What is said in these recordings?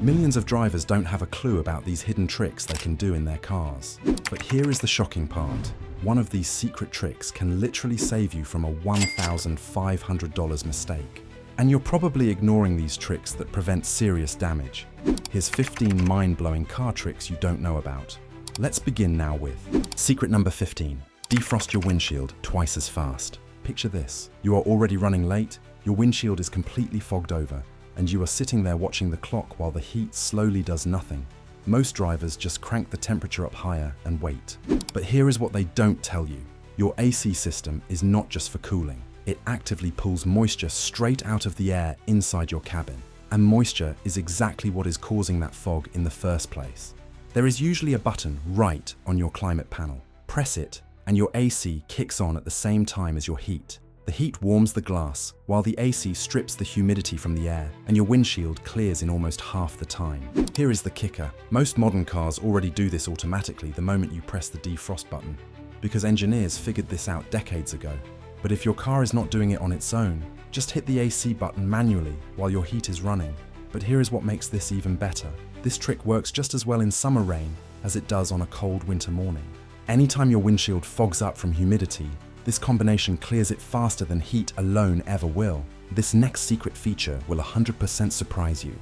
Millions of drivers don't have a clue about these hidden tricks they can do in their cars. But here is the shocking part. One of these secret tricks can literally save you from a $1,500 mistake. And you're probably ignoring these tricks that prevent serious damage. Here's 15 mind-blowing car tricks you don't know about. Let's begin now with secret number 15. Defrost your windshield twice as fast. Picture this. You are already running late, your windshield is completely fogged over, and you are sitting there watching the clock while the heat slowly does nothing. Most drivers just crank the temperature up higher and wait. But here is what they don't tell you. Your AC system is not just for cooling. It actively pulls moisture straight out of the air inside your cabin. And moisture is exactly what is causing that fog in the first place. There is usually a button right on your climate panel. Press it, and your AC kicks on at the same time as your heat. The heat warms the glass, while the AC strips the humidity from the air, and your windshield clears in almost half the time. Here is the kicker. Most modern cars already do this automatically the moment you press the defrost button, because engineers figured this out decades ago. But if your car is not doing it on its own, just hit the AC button manually while your heat is running. But here is what makes this even better. This trick works just as well in summer rain as it does on a cold winter morning. Anytime your windshield fogs up from humidity, this combination clears it faster than heat alone ever will. This next secret feature will 100% surprise you.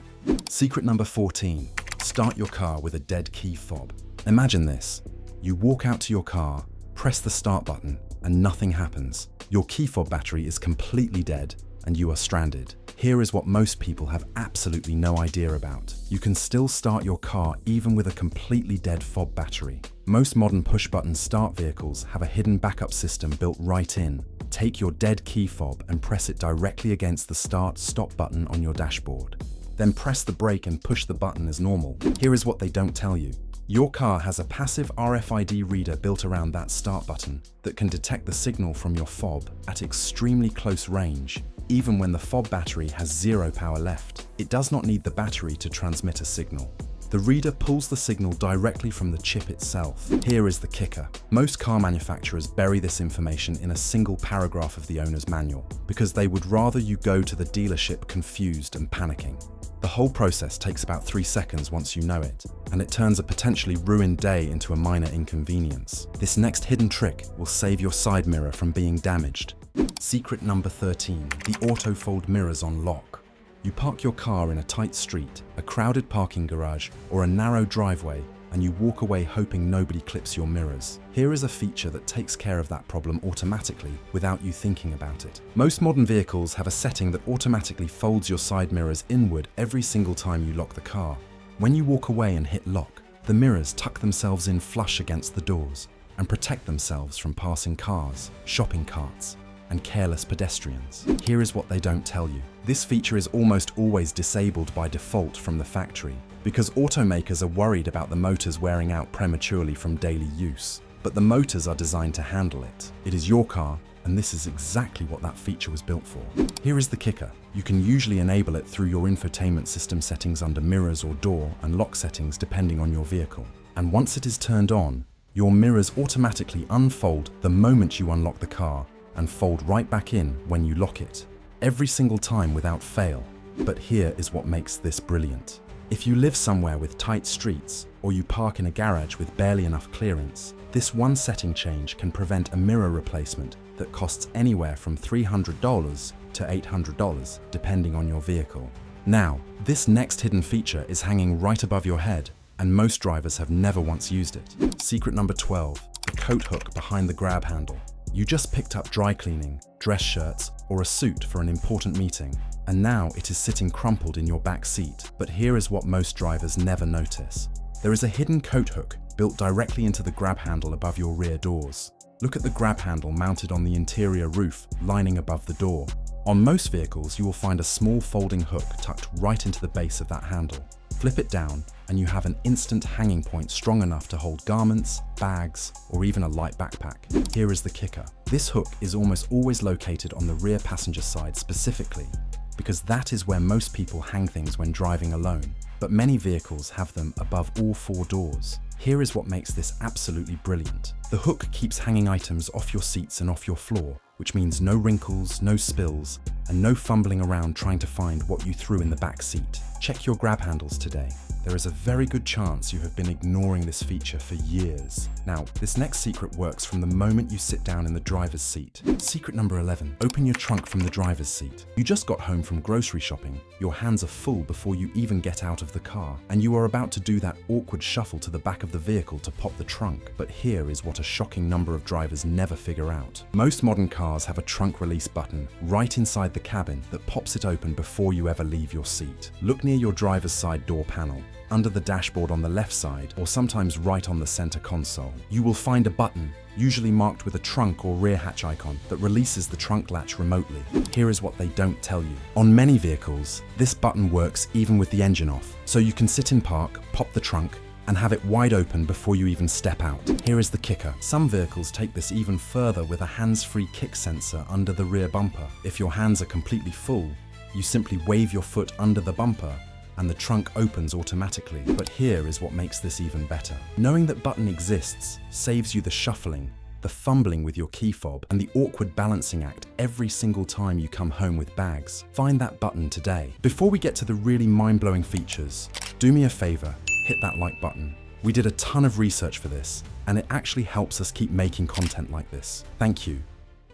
Secret number 14. Start your car with a dead key fob. Imagine this. You walk out to your car, press the start button, and nothing happens. Your key fob battery is completely dead, and you are stranded. Here is what most people have absolutely no idea about. You can still start your car even with a completely dead fob battery. Most modern push-button start vehicles have a hidden backup system built right in. Take your dead key fob and press it directly against the start-stop button on your dashboard. Then press the brake and push the button as normal. Here is what they don't tell you. Your car has a passive RFID reader built around that start button that can detect the signal from your fob at extremely close range. Even when the fob battery has zero power left, it does not need the battery to transmit a signal. The reader pulls the signal directly from the chip itself. Here is the kicker. Most car manufacturers bury this information in a single paragraph of the owner's manual because they would rather you go to the dealership confused and panicking. The whole process takes about 3 seconds once you know it, and it turns a potentially ruined day into a minor inconvenience. This next hidden trick will save your side mirror from being damaged. Secret number 13. The auto-fold mirrors on lock. You park your car in a tight street, a crowded parking garage, or a narrow driveway, and you walk away hoping nobody clips your mirrors. Here is a feature that takes care of that problem automatically without you thinking about it. Most modern vehicles have a setting that automatically folds your side mirrors inward every single time you lock the car. When you walk away and hit lock, the mirrors tuck themselves in flush against the doors and protect themselves from passing cars, shopping carts, and careless pedestrians. Here is what they don't tell you. This feature is almost always disabled by default from the factory because automakers are worried about the motors wearing out prematurely from daily use. But the motors are designed to handle it. It is your car, and this is exactly what that feature was built for. Here is the kicker. You can usually enable it through your infotainment system settings under mirrors or door and lock settings depending on your vehicle. And once it is turned on, your mirrors automatically unfold the moment you unlock the car and fold right back in when you lock it. Every single time without fail. But here is what makes this brilliant. If you live somewhere with tight streets, or you park in a garage with barely enough clearance, this one setting change can prevent a mirror replacement that costs anywhere from $300 to $800, depending on your vehicle. Now, this next hidden feature is hanging right above your head, and most drivers have never once used it. Secret number 12, the coat hook behind the grab handle. You just picked up dry cleaning, dress shirts, or a suit for an important meeting, and now it is sitting crumpled in your back seat. But here is what most drivers never notice. There is a hidden coat hook built directly into the grab handle above your rear doors. Look at the grab handle mounted on the interior roof, lining above the door. On most vehicles, you will find a small folding hook tucked right into the base of that handle. Flip it down, and you have an instant hanging point strong enough to hold garments, bags, or even a light backpack. Here is the kicker. This hook is almost always located on the rear passenger side specifically, because that is where most people hang things when driving alone. But many vehicles have them above all 4 doors. Here is what makes this absolutely brilliant. The hook keeps hanging items off your seats and off your floor, which means no wrinkles, no spills, and no fumbling around trying to find what you threw in the back seat. Check your grab handles today. There is a very good chance you have been ignoring this feature for years. Now, this next secret works from the moment you sit down in the driver's seat. Secret number 11, open your trunk from the driver's seat. You just got home from grocery shopping, your hands are full before you even get out of the car, and you are about to do that awkward shuffle to the back of the vehicle to pop the trunk. But here is what a shocking number of drivers never figure out. Most modern cars have a trunk release button right inside the cabin that pops it open before you ever leave your seat. Look near your driver's side door panel, under the dashboard on the left side, or sometimes right on the center console. You will find a button, usually marked with a trunk or rear hatch icon, that releases the trunk latch remotely. Here is what they don't tell you. On many vehicles, this button works even with the engine off, so you can sit in park, pop the trunk, and have it wide open before you even step out. Here is the kicker. Some vehicles take this even further with a hands-free kick sensor under the rear bumper. If your hands are completely full, you simply wave your foot under the bumper and the trunk opens automatically. But here is what makes this even better. Knowing that button exists saves you the shuffling, the fumbling with your key fob, and the awkward balancing act every single time you come home with bags. Find that button today. Before we get to the really mind-blowing features, do me a favor, hit that like button. We did a ton of research for this, and it actually helps us keep making content like this. Thank you.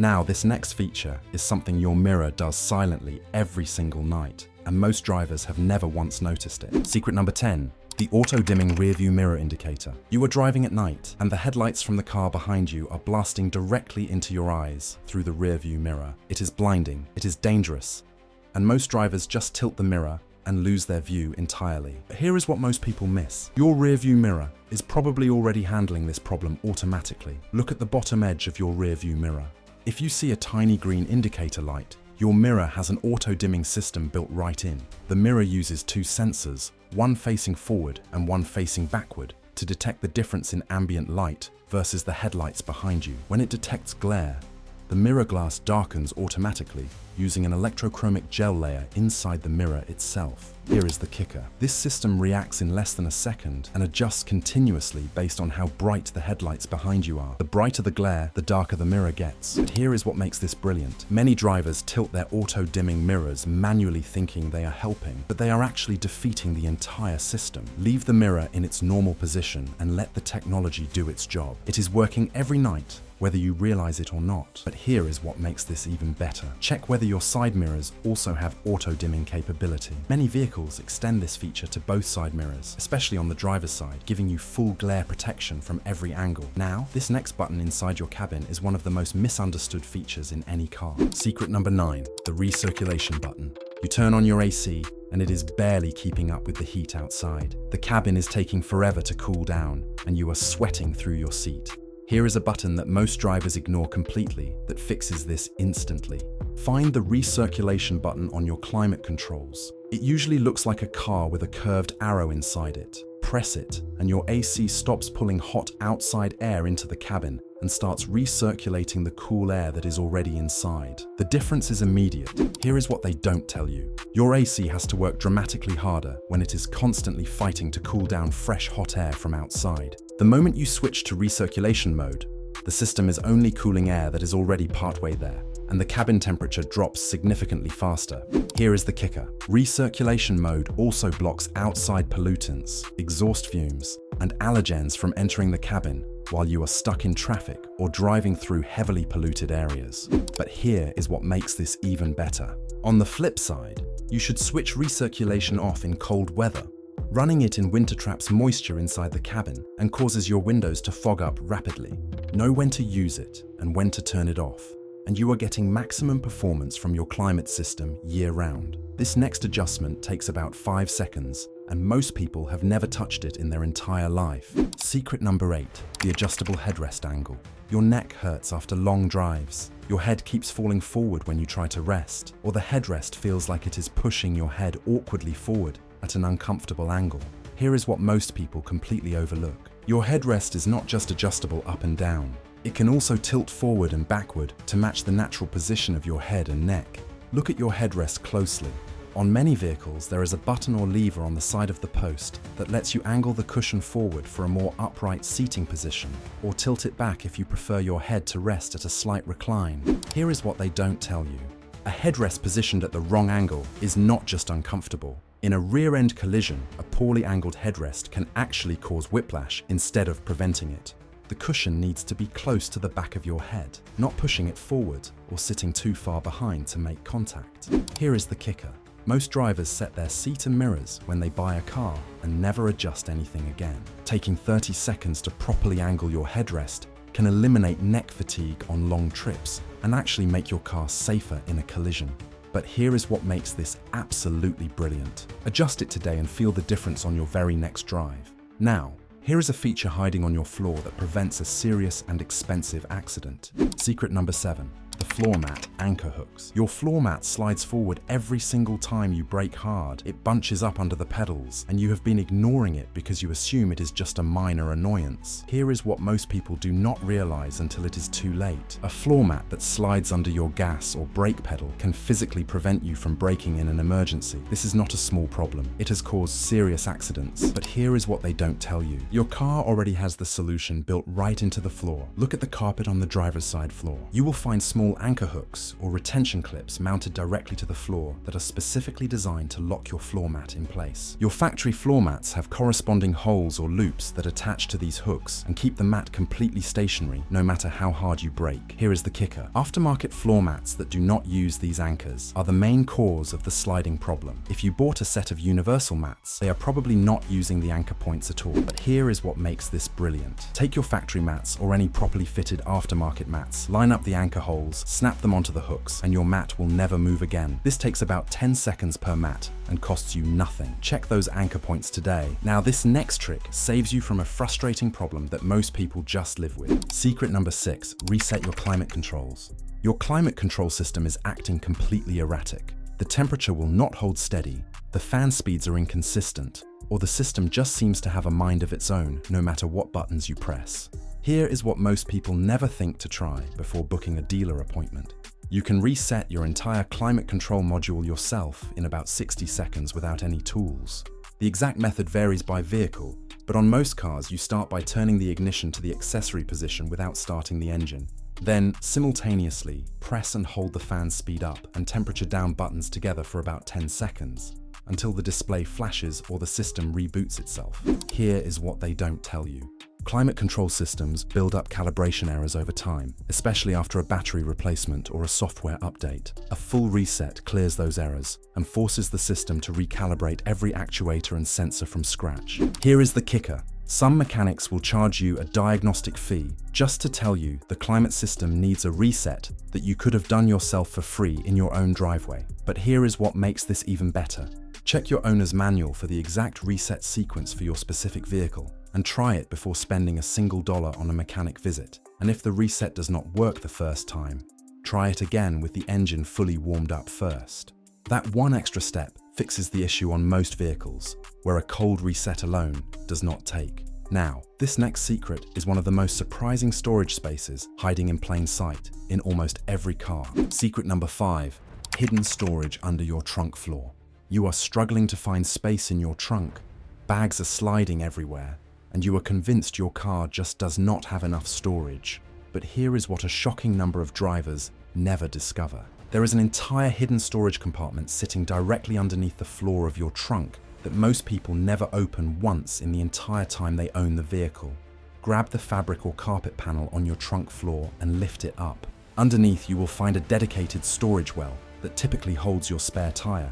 Now, this next feature is something your mirror does silently every single night, and most drivers have never once noticed it. Secret number 10, the auto-dimming rearview mirror indicator. You are driving at night, and the headlights from the car behind you are blasting directly into your eyes through the rearview mirror. It is blinding, it is dangerous, and most drivers just tilt the mirror and lose their view entirely. But here is what most people miss. Your rearview mirror is probably already handling this problem automatically. Look at the bottom edge of your rearview mirror. If you see a tiny green indicator light, your mirror has an auto-dimming system built right in. The mirror uses two sensors, one facing forward and one facing backward, to detect the difference in ambient light versus the headlights behind you. When it detects glare, the mirror glass darkens automatically using an electrochromic gel layer inside the mirror itself. Here is the kicker. This system reacts in less than a second and adjusts continuously based on how bright the headlights behind you are. The brighter the glare, the darker the mirror gets. But here is what makes this brilliant. Many drivers tilt their auto-dimming mirrors manually thinking they are helping, but they are actually defeating the entire system. Leave the mirror in its normal position and let the technology do its job. It is working every night, whether you realize it or not. But here is what makes this even better. Check whether your side mirrors also have auto-dimming capability. Many vehicles extend this feature to both side mirrors, especially on the driver's side, giving you full glare protection from every angle. Now, this next button inside your cabin is one of the most misunderstood features in any car. Secret number 9, the recirculation button. You turn on your AC, and it is barely keeping up with the heat outside. The cabin is taking forever to cool down, and you are sweating through your seat. Here is a button that most drivers ignore completely that fixes this instantly. Find the recirculation button on your climate controls. It usually looks like a car with a curved arrow inside it. Press it, and your AC stops pulling hot outside air into the cabin and starts recirculating the cool air that is already inside. The difference is immediate. Here is what they don't tell you. Your AC has to work dramatically harder when it is constantly fighting to cool down fresh hot air from outside. The moment you switch to recirculation mode, the system is only cooling air that is already partway there, and the cabin temperature drops significantly faster. Here is the kicker. Recirculation mode also blocks outside pollutants, exhaust fumes, and allergens from entering the cabin while you are stuck in traffic or driving through heavily polluted areas. But here is what makes this even better. On the flip side, you should switch recirculation off in cold weather. Running it in winter traps moisture inside the cabin and causes your windows to fog up rapidly. Know when to use it and when to turn it off, and you are getting maximum performance from your climate system year-round. This next adjustment takes about 5 seconds, and most people have never touched it in their entire life. Secret number 8, the adjustable headrest angle. Your neck hurts after long drives. Your head keeps falling forward when you try to rest, or the headrest feels like it is pushing your head awkwardly forward at an uncomfortable angle. Here is what most people completely overlook. Your headrest is not just adjustable up and down. It can also tilt forward and backward to match the natural position of your head and neck. Look at your headrest closely. On many vehicles, there is a button or lever on the side of the post that lets you angle the cushion forward for a more upright seating position, or tilt it back if you prefer your head to rest at a slight recline. Here is what they don't tell you. A headrest positioned at the wrong angle is not just uncomfortable. In a rear-end collision, a poorly angled headrest can actually cause whiplash instead of preventing it. The cushion needs to be close to the back of your head, not pushing it forward or sitting too far behind to make contact. Here is the kicker. Most drivers set their seat and mirrors when they buy a car and never adjust anything again. Taking 30 seconds to properly angle your headrest can eliminate neck fatigue on long trips and actually make your car safer in a collision. But here is what makes this absolutely brilliant. Adjust it today and feel the difference on your very next drive. Now, here is a feature hiding on your floor that prevents a serious and expensive accident. Secret number 7. The floor mat anchor hooks. Your floor mat slides forward every single time you brake hard. It bunches up under the pedals, and you have been ignoring it because you assume it is just a minor annoyance. Here is what most people do not realize until it is too late. A floor mat that slides under your gas or brake pedal can physically prevent you from braking in an emergency. This is not a small problem. It has caused serious accidents. But here is what they don't tell you. Your car already has the solution built right into the floor. Look at the carpet on the driver's side floor. You will find small anchor hooks or retention clips mounted directly to the floor that are specifically designed to lock your floor mat in place. Your factory floor mats have corresponding holes or loops that attach to these hooks and keep the mat completely stationary no matter how hard you brake. Here is the kicker. Aftermarket floor mats that do not use these anchors are the main cause of the sliding problem. If you bought a set of universal mats, they are probably not using the anchor points at all. But here is what makes this brilliant. Take your factory mats or any properly fitted aftermarket mats, line up the anchor holes, snap them onto the hooks, and your mat will never move again. This takes about 10 seconds per mat and costs you nothing. Check those anchor points today. Now, this next trick saves you from a frustrating problem that most people just live with. Secret number 6, reset your climate controls. Your climate control system is acting completely erratic. The temperature will not hold steady, the fan speeds are inconsistent, or the system just seems to have a mind of its own no matter what buttons you press. Here is what most people never think to try before booking a dealer appointment. You can reset your entire climate control module yourself in about 60 seconds without any tools. The exact method varies by vehicle, but on most cars you start by turning the ignition to the accessory position without starting the engine. Then, simultaneously, press and hold the fan speed up and temperature down buttons together for about 10 seconds, until the display flashes or the system reboots itself. Here is what they don't tell you. Climate control systems build up calibration errors over time, especially after a battery replacement or a software update. A full reset clears those errors and forces the system to recalibrate every actuator and sensor from scratch. Here is the kicker. Some mechanics will charge you a diagnostic fee just to tell you the climate system needs a reset that you could have done yourself for free in your own driveway. But here is what makes this even better. Check your owner's manual for the exact reset sequence for your specific vehicle and try it before spending a single dollar on a mechanic visit. And if the reset does not work the first time, try it again with the engine fully warmed up first. That one extra step fixes the issue on most vehicles, where a cold reset alone does not take. Now, this next secret is one of the most surprising storage spaces hiding in plain sight in almost every car. Secret number 5, hidden storage under your trunk floor. You are struggling to find space in your trunk. Bags are sliding everywhere, and you are convinced your car just does not have enough storage. But here is what a shocking number of drivers never discover. There is an entire hidden storage compartment sitting directly underneath the floor of your trunk that most people never open once in the entire time they own the vehicle. Grab the fabric or carpet panel on your trunk floor and lift it up. Underneath, you will find a dedicated storage well that typically holds your spare tire.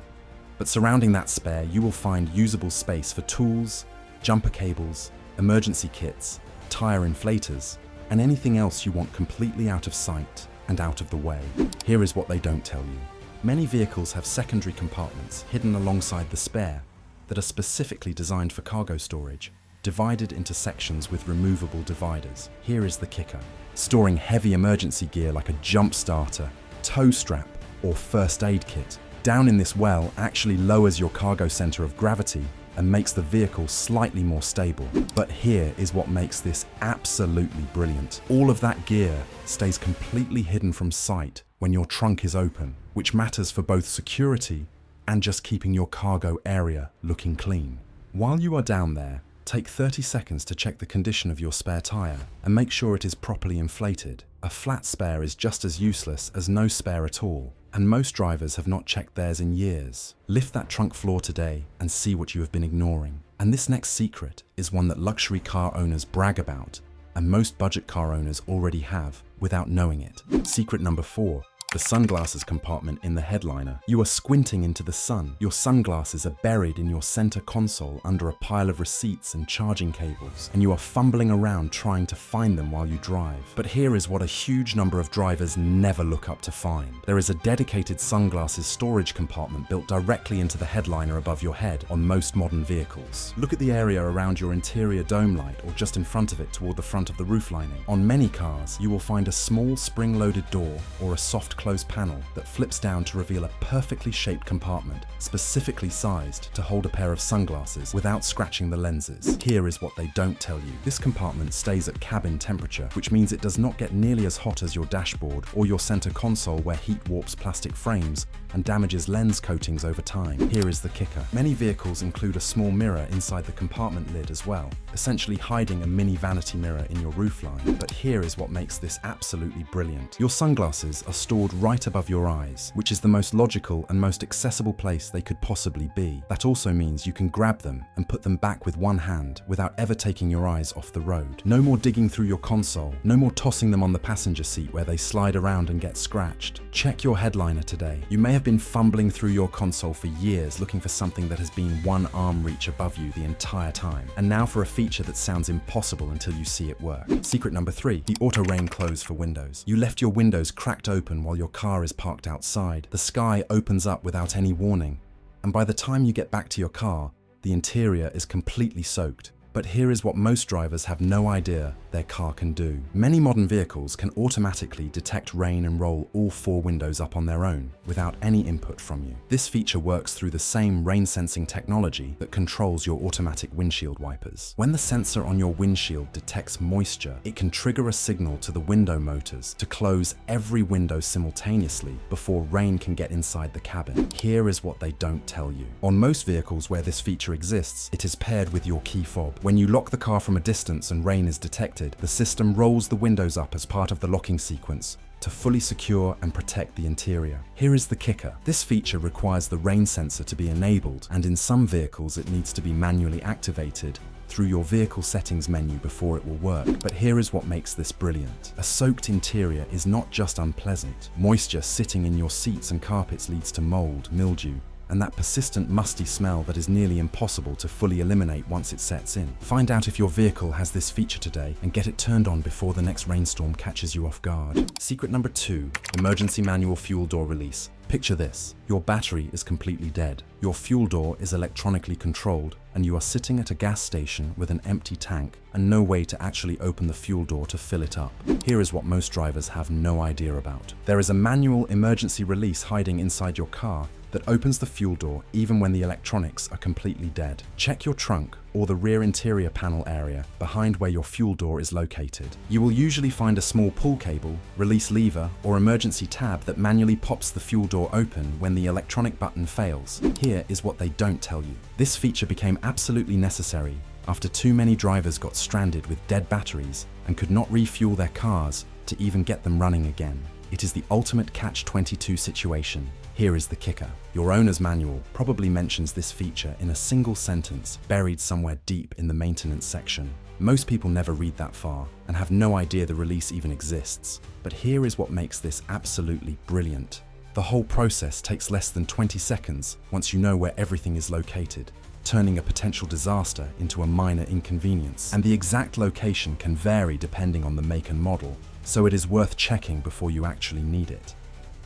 But surrounding that spare, you will find usable space for tools, jumper cables, emergency kits, tire inflators, and anything else you want completely out of sight and out of the way. Here is what they don't tell you. Many vehicles have secondary compartments hidden alongside the spare that are specifically designed for cargo storage, divided into sections with removable dividers. Here is the kicker. Storing heavy emergency gear like a jump starter, tow strap, or first aid kit down in this well actually lowers your cargo center of gravity and makes the vehicle slightly more stable. But here is what makes this absolutely brilliant. All of that gear stays completely hidden from sight when your trunk is open, which matters for both security and just keeping your cargo area looking clean. While you are down there, take 30 seconds to check the condition of your spare tire and make sure it is properly inflated. A flat spare is just as useless as no spare at all, and most drivers have not checked theirs in years. Lift that trunk floor today and see what you have been ignoring. And this next secret is one that luxury car owners brag about, and most budget car owners already have without knowing it. Secret number 4. The sunglasses compartment in the headliner. You are squinting into the sun. Your sunglasses are buried in your center console under a pile of receipts and charging cables, and you are fumbling around trying to find them while you drive. But here is what a huge number of drivers never look up to find. There is a dedicated sunglasses storage compartment built directly into the headliner above your head on most modern vehicles. Look at the area around your interior dome light or just in front of it toward the front of the roof lining. On many cars, you will find a small spring-loaded door or a soft closed panel that flips down to reveal a perfectly shaped compartment, specifically sized to hold a pair of sunglasses without scratching the lenses. Here is what they don't tell you. This compartment stays at cabin temperature, which means it does not get nearly as hot as your dashboard or your center console, where heat warps plastic frames and damages lens coatings over time. Here is the kicker. Many vehicles include a small mirror inside the compartment lid as well, essentially hiding a mini vanity mirror in your roofline. But here is what makes this absolutely brilliant. Your sunglasses are stored right above your eyes, which is the most logical and most accessible place they could possibly be. That also means you can grab them and put them back with one hand without ever taking your eyes off the road. No more digging through your console, no more tossing them on the passenger seat where they slide around and get scratched. Check your headliner today. You may have been fumbling through your console for years looking for something that has been one arm reach above you the entire time, and now for a feature that sounds impossible until you see it work. Secret number 3, the auto rain close for windows. You left your windows cracked open while your car is parked outside. The sky opens up without any warning, and by the time you get back to your car, the interior is completely soaked. But here is what most drivers have no idea their car can do. Many modern vehicles can automatically detect rain and roll all 4 windows up on their own without any input from you. This feature works through the same rain sensing technology that controls your automatic windshield wipers. When the sensor on your windshield detects moisture, it can trigger a signal to the window motors to close every window simultaneously before rain can get inside the cabin. Here is what they don't tell you. On most vehicles where this feature exists, it is paired with your key fob. When you lock the car from a distance and rain is detected, the system rolls the windows up as part of the locking sequence to fully secure and protect the interior. Here is the kicker. This feature requires the rain sensor to be enabled, and in some vehicles it needs to be manually activated through your vehicle settings menu before it will work. But here is what makes this brilliant. A soaked interior is not just unpleasant. Moisture sitting in your seats and carpets leads to mold, mildew, and that persistent musty smell that is nearly impossible to fully eliminate once it sets in. Find out if your vehicle has this feature today and get it turned on before the next rainstorm catches you off guard. Secret number 2, emergency manual fuel door release. Picture this. Your battery is completely dead. Your fuel door is electronically controlled, and you are sitting at a gas station with an empty tank and no way to actually open the fuel door to fill it up. Here is what most drivers have no idea about. There is a manual emergency release hiding inside your car that opens the fuel door even when the electronics are completely dead. Check your trunk or the rear interior panel area behind where your fuel door is located. You will usually find a small pull cable, release lever, or emergency tab that manually pops the fuel door open when the electronic button fails. Here is what they don't tell you. This feature became absolutely necessary after too many drivers got stranded with dead batteries and could not refuel their cars to even get them running again. It is the ultimate catch-22 situation. Here is the kicker. Your owner's manual probably mentions this feature in a single sentence buried somewhere deep in the maintenance section. Most people never read that far and have no idea the release even exists. But here is what makes this absolutely brilliant. The whole process takes less than 20 seconds once you know where everything is located, turning a potential disaster into a minor inconvenience. And the exact location can vary depending on the make and model, so it is worth checking before you actually need it.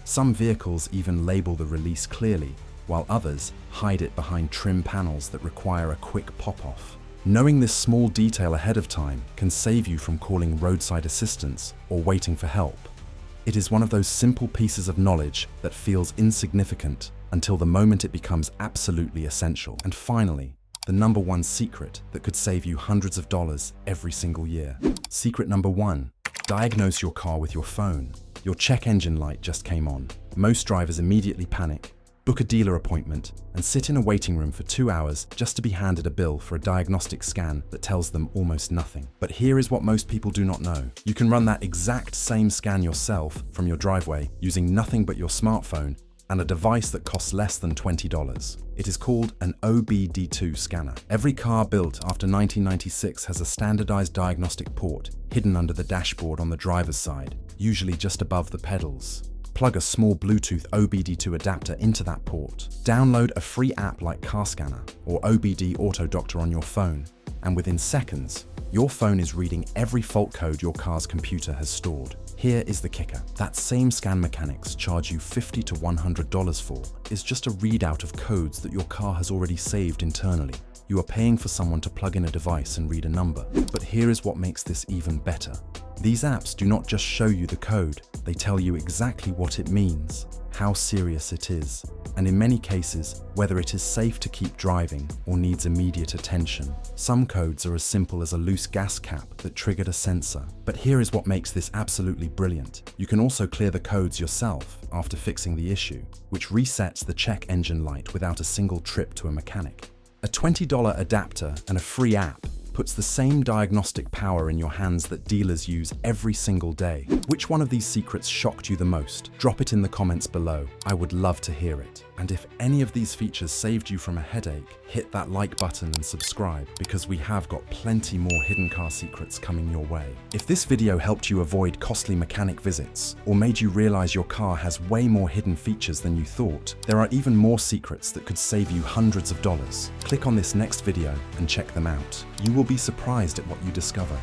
Some vehicles even label the release clearly, while others hide it behind trim panels that require a quick pop-off. Knowing this small detail ahead of time can save you from calling roadside assistance or waiting for help. It is one of those simple pieces of knowledge that feels insignificant until the moment it becomes absolutely essential. And finally, the number 1 secret that could save you hundreds of dollars every single year. Secret number 1, diagnose your car with your phone. Your check engine light just came on. Most drivers immediately panic book a dealer appointment, and sit in a waiting room for 2 hours just to be handed a bill for a diagnostic scan that tells them almost nothing. But here is what most people do not know. You can run that exact same scan yourself from your driveway using nothing but your smartphone and a device that costs less than $20. It is called an OBD2 scanner. Every car built after 1996 has a standardized diagnostic port hidden under the dashboard on the driver's side, usually just above the pedals. Plug a small Bluetooth OBD2 adapter into that port. Download a free app like Car Scanner or OBD Auto Doctor on your phone, and within seconds, your phone is reading every fault code your car's computer has stored. Here is the kicker. That same scan mechanics charge you $50 to $100 for is just a readout of codes that your car has already saved internally. You are paying for someone to plug in a device and read a number. But here is what makes this even better. These apps do not just show you the code, they tell you exactly what it means, how serious it is, and in many cases, whether it is safe to keep driving or needs immediate attention. Some codes are as simple as a loose gas cap that triggered a sensor. But here is what makes this absolutely brilliant. You can also clear the codes yourself after fixing the issue, which resets the check engine light without a single trip to a mechanic. A $20 adapter and a free app puts the same diagnostic power in your hands that dealers use every single day. Which one of these secrets shocked you the most? Drop it in the comments below. I would love to hear it. And if any of these features saved you from a headache, hit that like button and subscribe, because we have got plenty more hidden car secrets coming your way. If this video helped you avoid costly mechanic visits or made you realize your car has way more hidden features than you thought, there are even more secrets that could save you hundreds of dollars. Click on this next video and check them out. You will be surprised at what you discover.